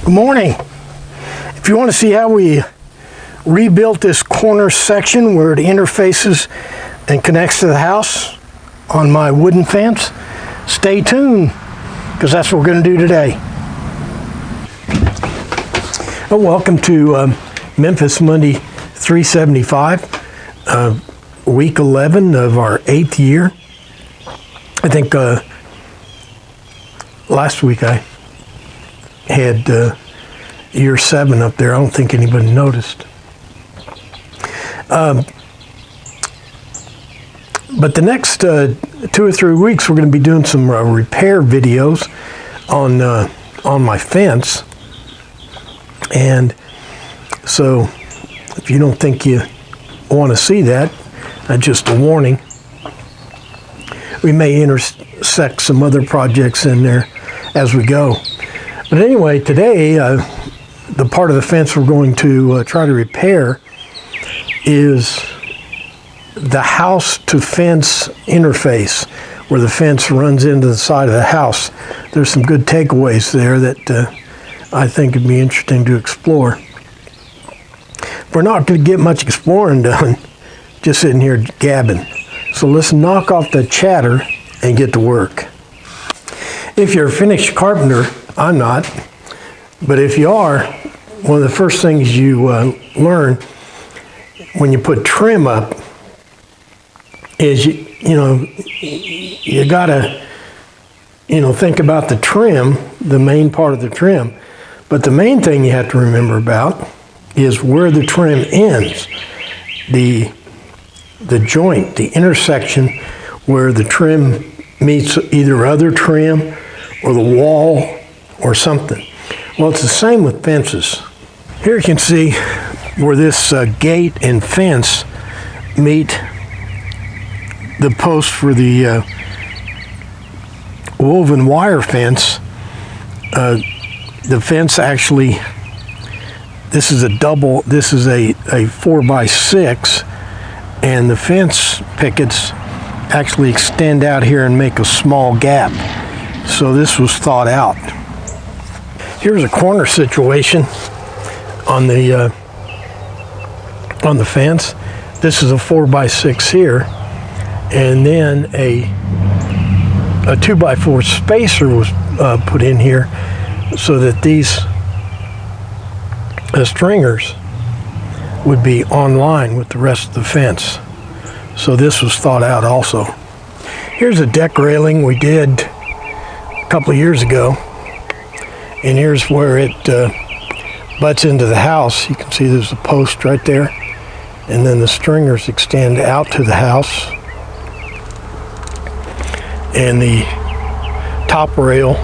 Good morning. If you want to see how we rebuilt this corner section where it interfaces and connects to the house on my wooden fence, stay tuned, because that's what we're going to do today. Well, welcome to Memphis Monday 375, week 11 of our 8th year. I think last week I had year 7 up there. I don't think anybody noticed. But the next 2 or 3 weeks, we're going to be doing some repair videos on my fence. And so if you don't think you want to see that, just a warning. We may intersect some other projects in there as we go. But anyway, today, the part of the fence we're going to try to repair is the house to fence interface, where the fence runs into the side of the house. There's some good takeaways there that I think would be interesting to explore. We're not going to get much exploring done, just sitting here gabbing. So let's knock off the chatter and get to work. If you're a finished carpenter, I'm not, but if you are, one of the first things you learn when you put trim up is you gotta think about the trim, the main part of the trim. But the main thing you have to remember about is where the trim ends, the joint, the intersection where the trim meets either other trim or the wall or something. Well, it's the same with fences. Here you can see where this gate and fence meet the post for the woven wire fence. The fence actually, this is a 4x6, and the fence pickets actually extend out here and make a small gap. So this was thought out. Here's a corner situation on the fence. This is a 4x6 here, and then a 2x4 spacer was put in here so that these stringers would be online with the rest of the fence. So this was thought out also. Here's a deck railing we did a couple of years ago, and here's where it butts into the house. You can see there's a post right there, and then the stringers extend out to the house, and the top rail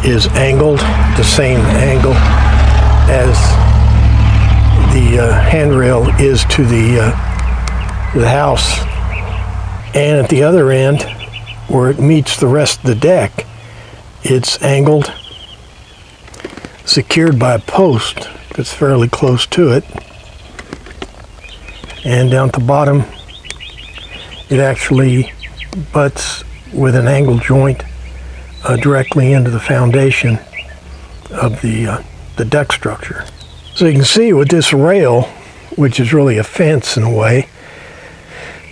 is angled the same angle as the handrail is to the house. And at the other end, where it meets the rest of the deck, it's angled, secured by a post that's fairly close to it. And down at the bottom, it actually butts with an angle joint directly into the foundation of the deck structure. So you can see with this rail, which is really a fence in a way,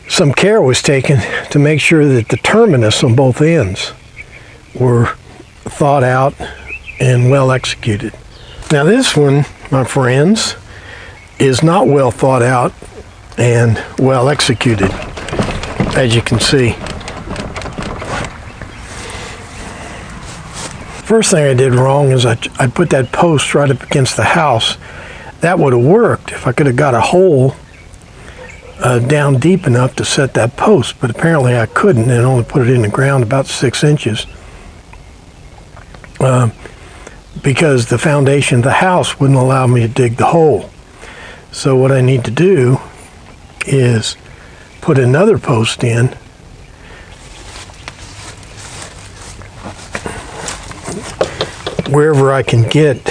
some care was taken to make sure that the terminus on both ends were thought out and well executed. Now this one, my friends, is not well thought out and well executed, as you can see. First thing I did wrong is I put that post right up against the house. That would have worked if I could have got a hole down deep enough to set that post, but apparently I couldn't, and only put it in the ground about 6 inches because the foundation of the house wouldn't allow me to dig the hole. So what I need to do is put another post in wherever I can get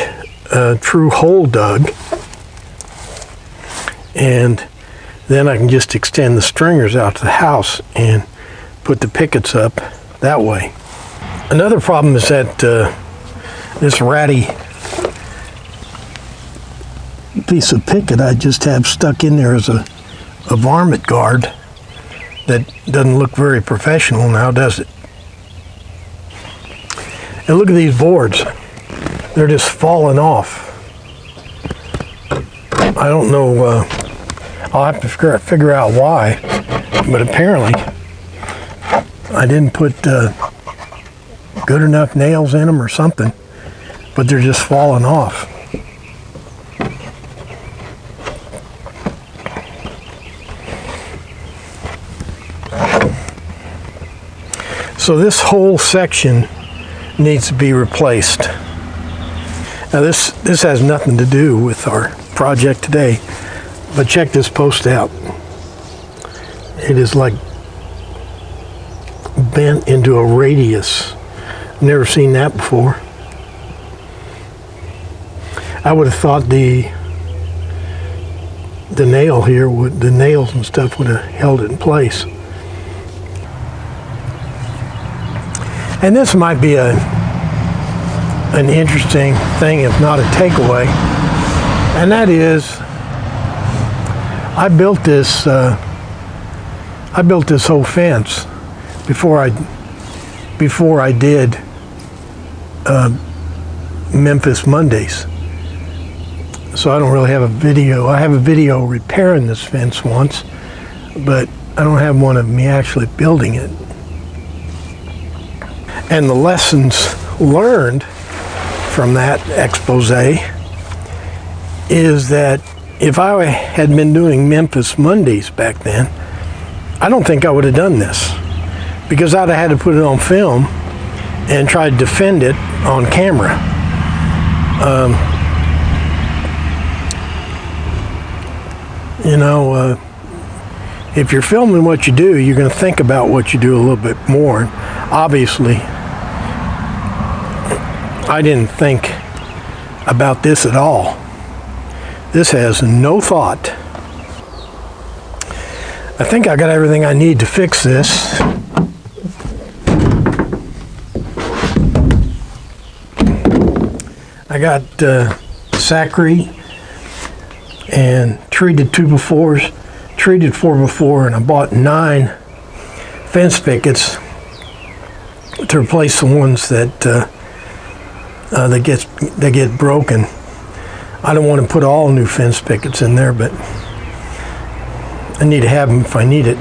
a true hole dug, and then I can just extend the stringers out to the house and put the pickets up that way. Another problem is that this ratty piece of picket I just have stuck in there as a varmint guard that doesn't look very professional now, does it? And look at these boards. They're just falling off. I don't know, I'll have to figure out why, but apparently I didn't put good enough nails in them or something, but they're just falling off. So this whole section needs to be replaced. Now this has nothing to do with our project today, but check this post out. It is like bent into a radius. Never seen that before. I would have thought the nail here the nails and stuff would have held it in place. And this might be an interesting thing, if not a takeaway, and that is I built this whole fence before I did Memphis Mondays. So I don't really have a video. I have a video repairing this fence once, but I don't have one of me actually building it. And the lessons learned from that expose is that if I had been doing Memphis Mondays back then, I don't think I would have done this, because I'd have had to put it on film and try to defend it on camera. If you're filming what you do, you're going to think about what you do a little bit more. Obviously, I didn't think about this at all. This has no thought. I think I got everything I need to fix this. I got Sacrete and treated 2x4s, treated 4x4, and I bought 9 fence pickets to replace the ones that get broken. I don't want to put all new fence pickets in there, but I need to have them if I need it.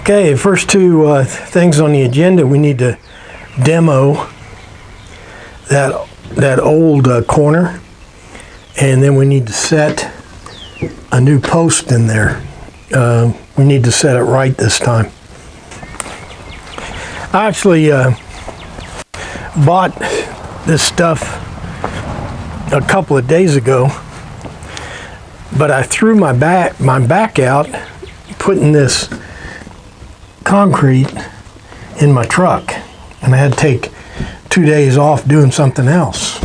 Okay, first two things on the agenda, we need to demo that old corner, and then we need to set a new post in there. We need to set it right this time. I actually bought this stuff a couple of days ago, but I threw my back out putting this concrete in my truck, and I had to take 2 days off doing something else.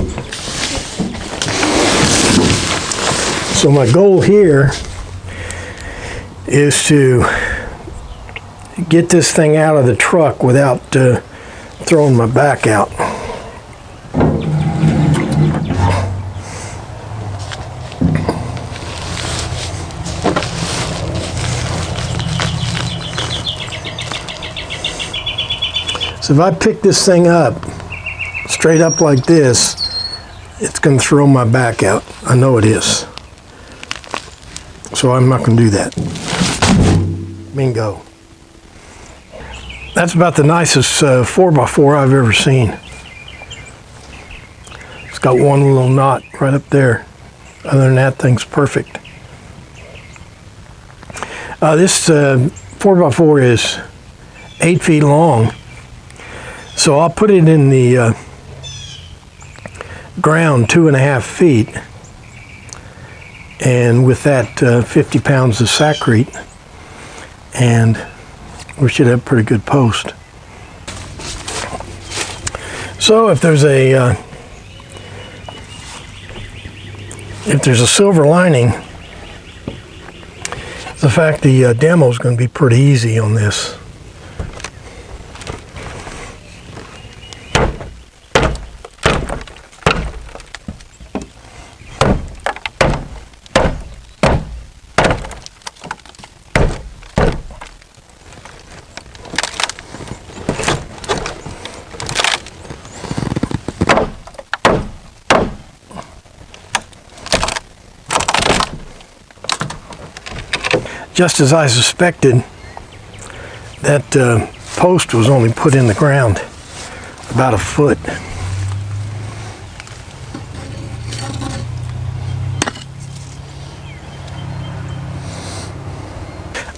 So my goal here is to get this thing out of the truck without throwing my back out. So if I pick this thing up straight up like this, it's going to throw my back out. I know it is. So I'm not going to do that. Bingo. That's about the nicest 4x4 I've ever seen. It's got one little knot right up there. Other than that, thing's perfect. This 4x4 is 8 feet long. So I'll put it in the ground 2.5 feet, and with that 50 pounds of Sacrete, and we should have a pretty good post. So if there's a silver lining, the fact the demo is going to be pretty easy on this. just as I suspected, that post was only put in the ground about a foot.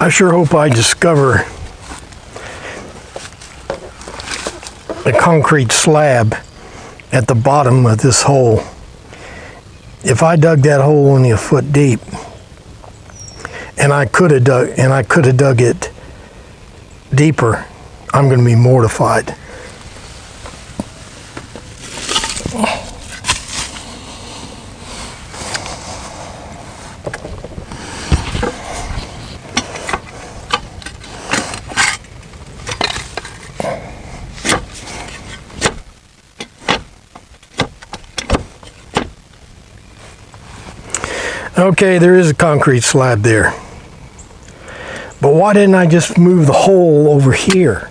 I sure hope I discover a concrete slab at the bottom of this hole. If I dug that hole only a foot deep, and I could have dug it deeper, I'm going to be mortified. Okay, there is a concrete slab there. But why didn't I just move the hole over here?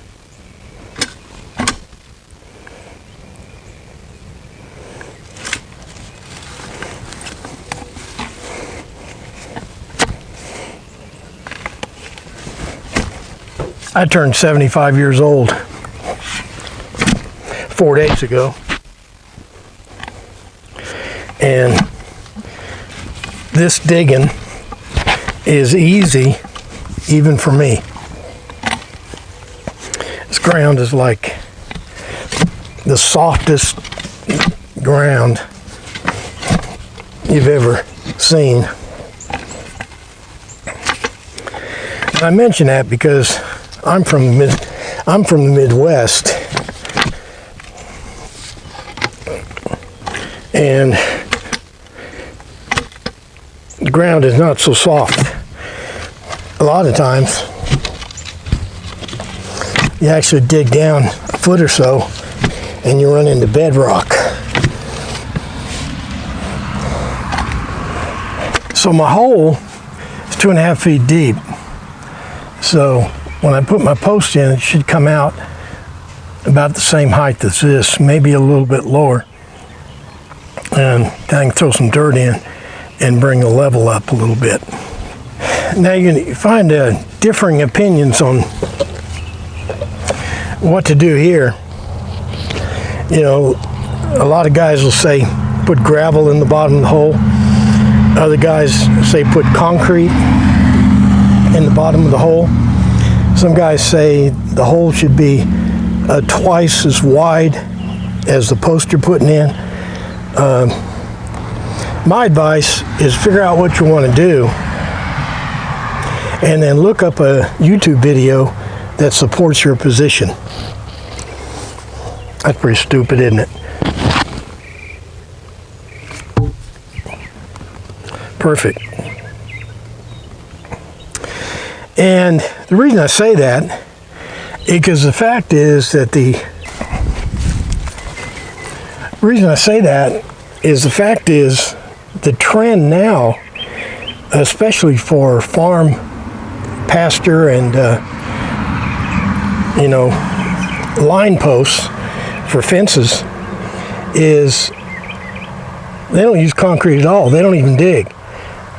I turned 75 years old 4 days ago. And this digging is easy, even for me. This ground is like the softest ground you've ever seen. And I mention that because I'm from the Midwest, and the ground is not so soft. A lot of times, you actually dig down a foot or so, and you run into bedrock. So my hole is 2.5 feet deep. So when I put my post in, it should come out about the same height as this, maybe a little bit lower. And I can throw some dirt in and bring the level up a little bit. Now you can find differing opinions on what to do here. You know, a lot of guys will say put gravel in the bottom of the hole. Other guys say put concrete in the bottom of the hole. Some guys say the hole should be twice as wide as the post you're putting in. My advice is figure out what you want to do and then look up a YouTube video that supports your position. That's pretty stupid, isn't it? Perfect. And the reason I say that is because the fact is that the trend now, especially for farm pasture and line posts for fences, is they don't use concrete at all. They don't even dig.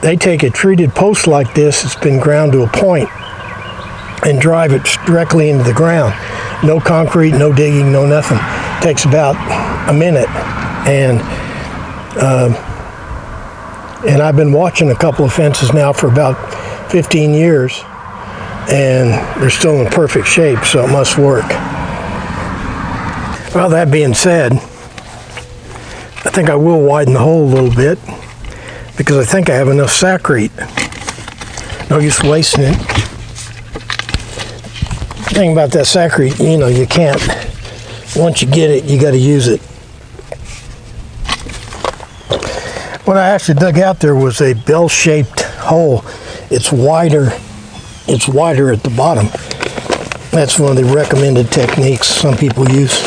They take a treated post like this that's been ground to a point and drive it directly into the ground. No concrete, no digging, no nothing. It takes about a minute. And I've been watching a couple of fences now for about 15 years, and they're still in perfect shape, so it must work. Well, that being said, I think I will widen the hole a little bit because I think I have enough Sakrete. No use wasting it. The thing about that Sakrete, you can't, once you get it, you got to use it. What I actually dug out there was a bell-shaped hole. It's wider at the bottom. That's one of the recommended techniques some people use.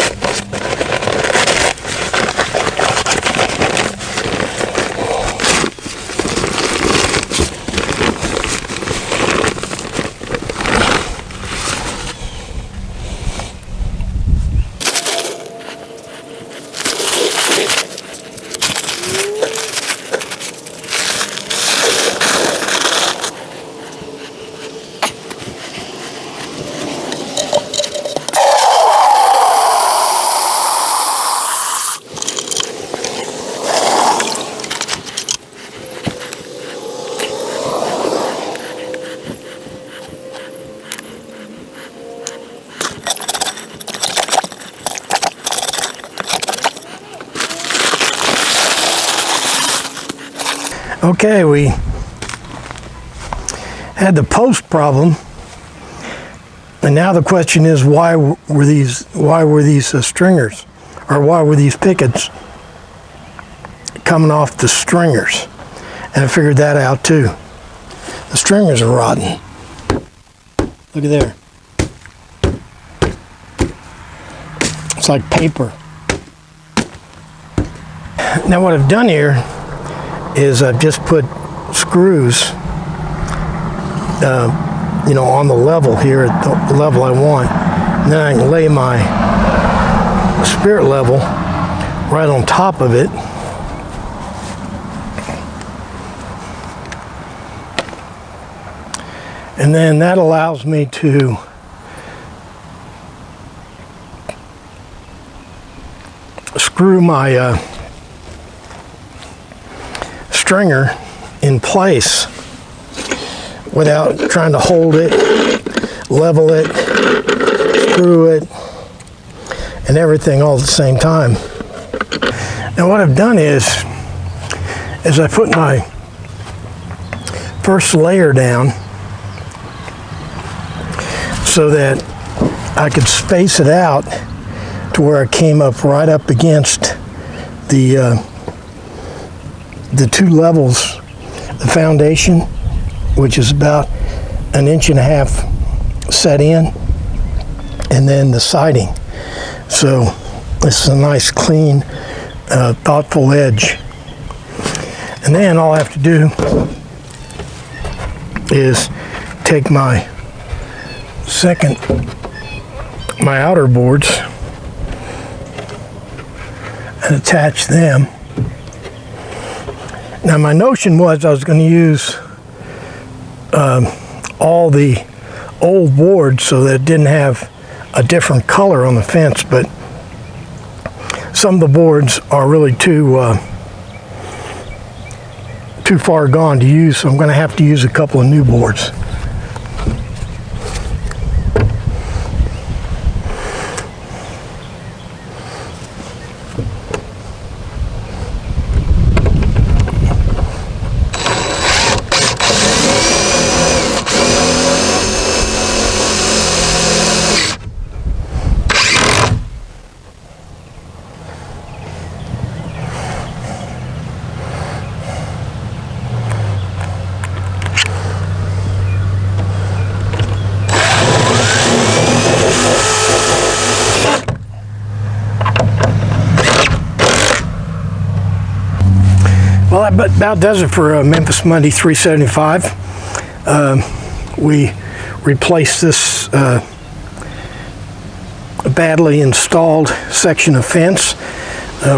Okay, we had the post problem, and now the question is, why were these stringers, or why were these pickets coming off the stringers? And I figured that out too. The stringers are rotten. Look at there. It's like paper. Now what I've done here is I've just put screws, on the level here, at the level I want. And then I can lay my spirit level right on top of it. And then that allows me to screw my stringer in place without trying to hold it, level it, screw it, and everything all at the same time. Now what I've done is I put my first layer down so that I could space it out to where I came up right up against the two levels, the foundation, which is about 1.5 inches set in, and then the siding. So this is a nice, clean, thoughtful edge. And then all I have to do is take my outer boards and attach them. Now my notion was I was going to use all the old boards so that it didn't have a different color on the fence, but some of the boards are really too far gone to use, so I'm going to have to use a couple of new boards. Well, that about does it for Memphis Monday 375. We replaced this badly installed section of fence.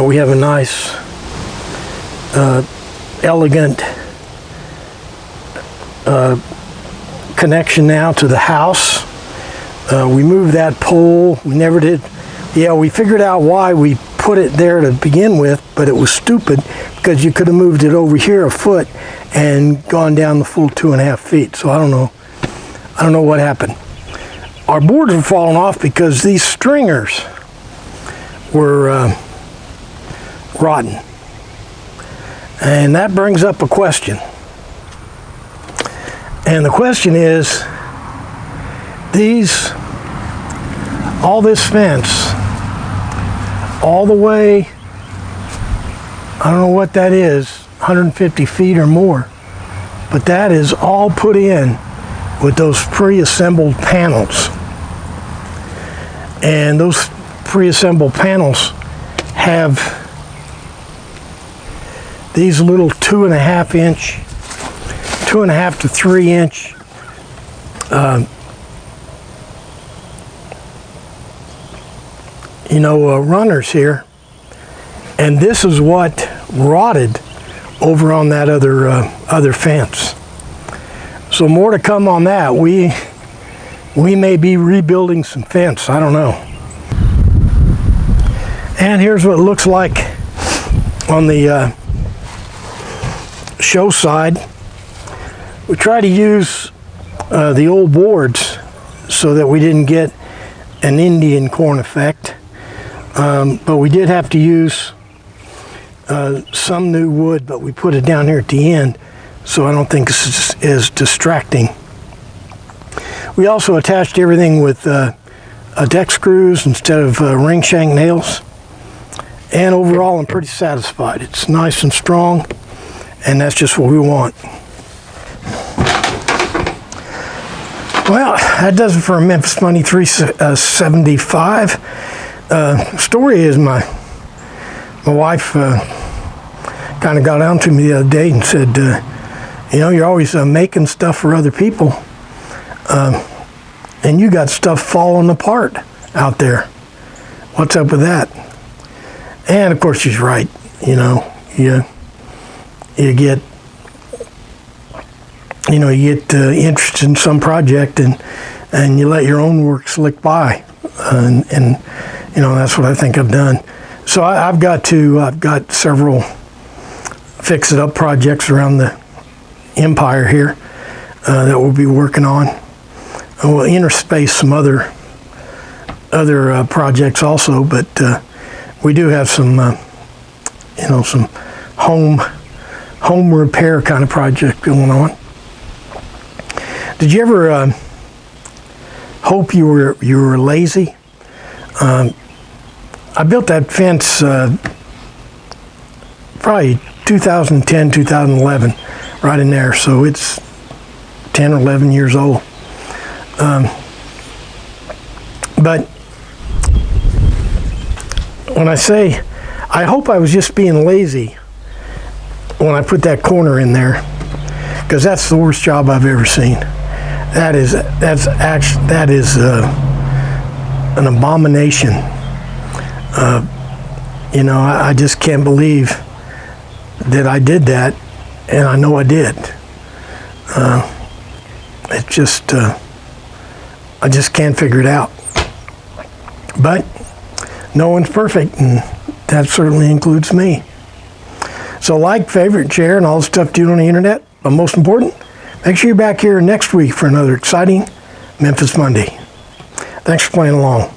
We have a nice, elegant connection now to the house. We moved that pole. We never did. Yeah, we figured out why we put it there to begin with, but it was stupid because you could have moved it over here a foot and gone down the full 2.5 feet. So I don't know what happened. Our boards were falling off because these stringers were rotten. And that brings up a question. And the question is, all this fence, all the way, I don't know what that is, 150 feet or more, but that is all put in with those pre-assembled panels. And those pre-assembled panels have these little 2.5 to 3 inch runners here, and this is what rotted over on that other fence. So more to come on that. We may be rebuilding some fence, I don't know. And here's what it looks like on the show side. We try to use the old boards so that we didn't get an Indian corn effect. But we did have to use some new wood, but we put it down here at the end, so I don't think this is distracting. We also attached everything with deck screws instead of ring shank nails. And overall, I'm pretty satisfied. It's nice and strong, and that's just what we want. Well, that does it for a Memphis Money 375. Story is my wife kind of got on to me the other day and said, you know, you're always making stuff for other people, and you got stuff falling apart out there. What's up with that? And of course she's right. You know, you get interested in some project and you let your own work slick by, and you know, that's what I think I've done. So I've got several fix it up projects around the empire here that we'll be working on. And we'll interspace some other projects also, but we do have some some home repair kind of project going on. Did you ever hope you were lazy? I built that fence probably 2010, 2011, right in there. So it's 10 or 11 years old. But when I say, I hope I was just being lazy when I put that corner in there, because that's the worst job I've ever seen. That is an abomination. You know, I just can't believe that I did that, and I know I did. It just, I just can't figure it out. But no one's perfect, and that certainly includes me. So like, favorite, share, and all the stuff you do on the internet. But most important, make sure you're back here next week for another exciting Memphis Monday. Thanks for playing along.